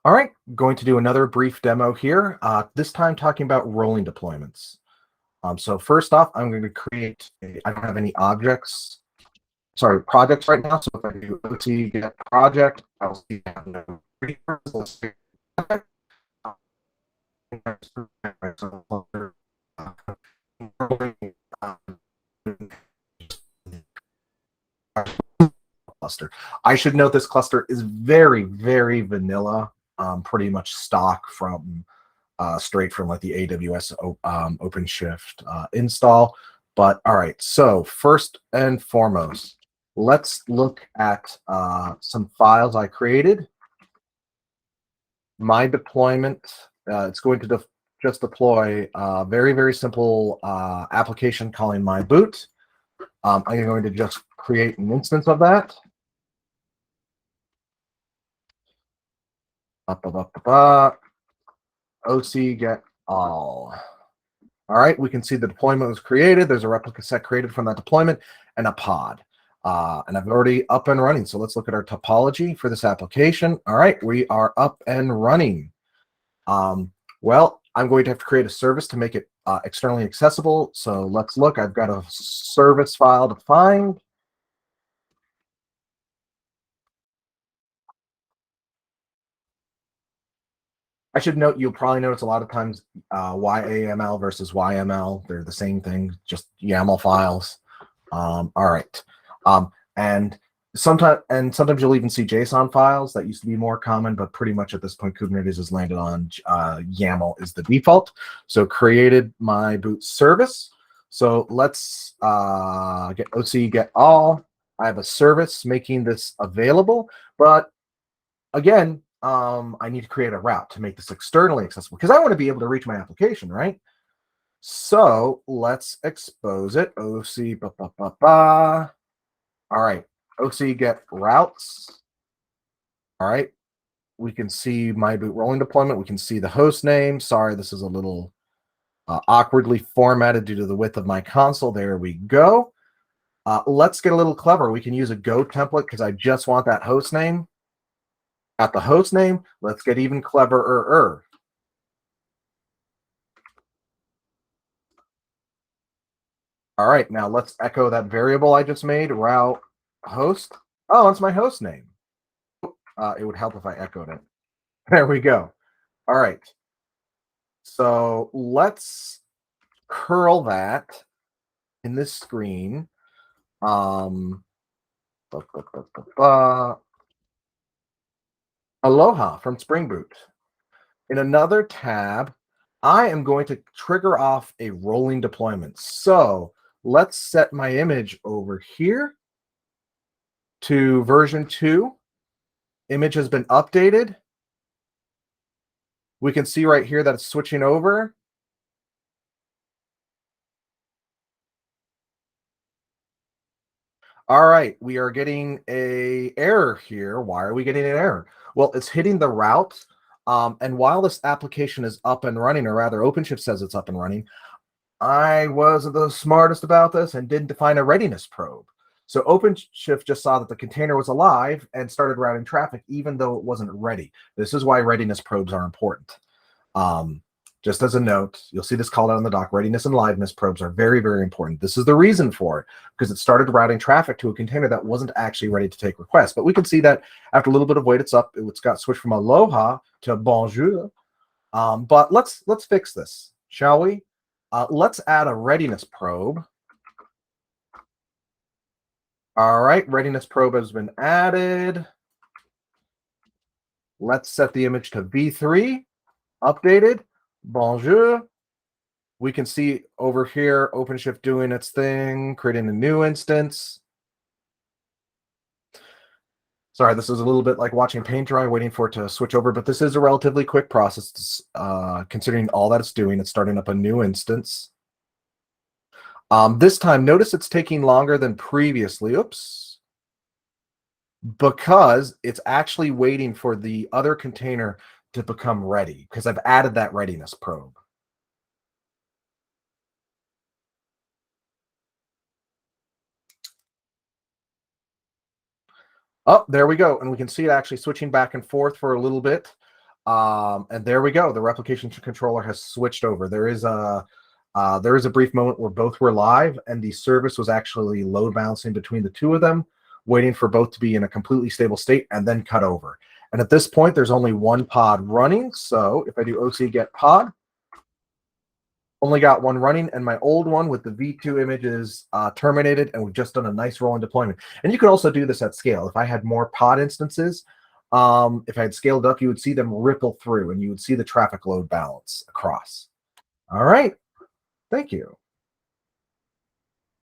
All right, going to do another brief demo here, this time talking about rolling deployments. So first off, I'm going to create I don't have any projects right now. So if I do OT get project, I'll see I have no resources. Let's say project. Cluster. I should note this cluster is very, very vanilla, pretty much stock from straight from like the AWS OpenShift install. But all right, so first and foremost, let's look at some files I created. My deployment, it's going to just deploy a very, very simple application calling my boot. I'm going to just create an instance of that. OC get all. All right, we can see the deployment was created. There's a replica set created from that deployment and a pod. And I've already up and running. So let's look at our topology for this application. All right, we are up and running. Well, I'm going to have to create a service to make it externally accessible. So let's look. I've got a service file defined. I should note, you'll probably notice a lot of times YAML versus YML. They're the same thing, just YAML files. All right. And sometimes you'll even see JSON files. That used to be more common, but pretty much at this point, Kubernetes has landed on YAML is the default. So created my boot service. So let's get OC get all. I have a service making this available, but again, I need to create a route to make this externally accessible because I want to be able to reach my application, right? So let's expose it. OC, all right, OC get routes. All right, we can see my boot rolling deployment. We can see the host name. Sorry, this is a little awkwardly formatted due to the width of my console. There we go. Let's get a little clever. We can use a Go template because I just want that host name. At the host name, let's get even cleverer. All right, now let's echo that variable I just made, route host. Oh, it's my host name. It would help if I echoed it. There we go. All right. So let's curl that in this screen. Aloha from Spring Boot. In another tab, I am going to trigger off a rolling deployment. So let's set my image over here to version 2. Image has been updated. We can see right here that it's switching over. All right, we are getting an error here. Why are we getting an error? Well, it's hitting the route. And while this application is up and running, or rather OpenShift says it's up and running, I wasn't the smartest about this and didn't define a readiness probe. So OpenShift just saw that the container was alive and started routing traffic, even though it wasn't ready. This is why readiness probes are important. Just as a note, you'll see this called out on the doc. Readiness and liveness probes are very, very important. This is the reason for it, because it started routing traffic to a container that wasn't actually ready to take requests. But we can see that after a little bit of wait, it's up. It's got switched from aloha to bonjour. But let's fix this, shall we? Let's add a readiness probe. All right, readiness probe has been added. Let's set the image to v3, updated, bonjour. We can see over here, OpenShift doing its thing, creating a new instance. Sorry, this is a little bit like watching paint dry, waiting for it to switch over, but this is a relatively quick process, considering all that it's doing. It's starting up a new instance. This time, notice it's taking longer than previously. Oops. Because it's actually waiting for the other container to become ready, because I've added that readiness probe. Oh, there we go. And we can see it actually switching back and forth for a little bit. And there we go. The replication controller has switched over. There is a brief moment where both were live, and the service was actually load balancing between the two of them, waiting for both to be in a completely stable state, and then cut over. And at this point, there's only one pod running. So if I do OC get pod, only got one running, and my old one with the V2 image is terminated, and we've just done a nice rolling deployment. And you can also do this at scale. If I had more pod instances, if I had scaled up, you would see them ripple through, and you would see the traffic load balance across. All right. Thank you.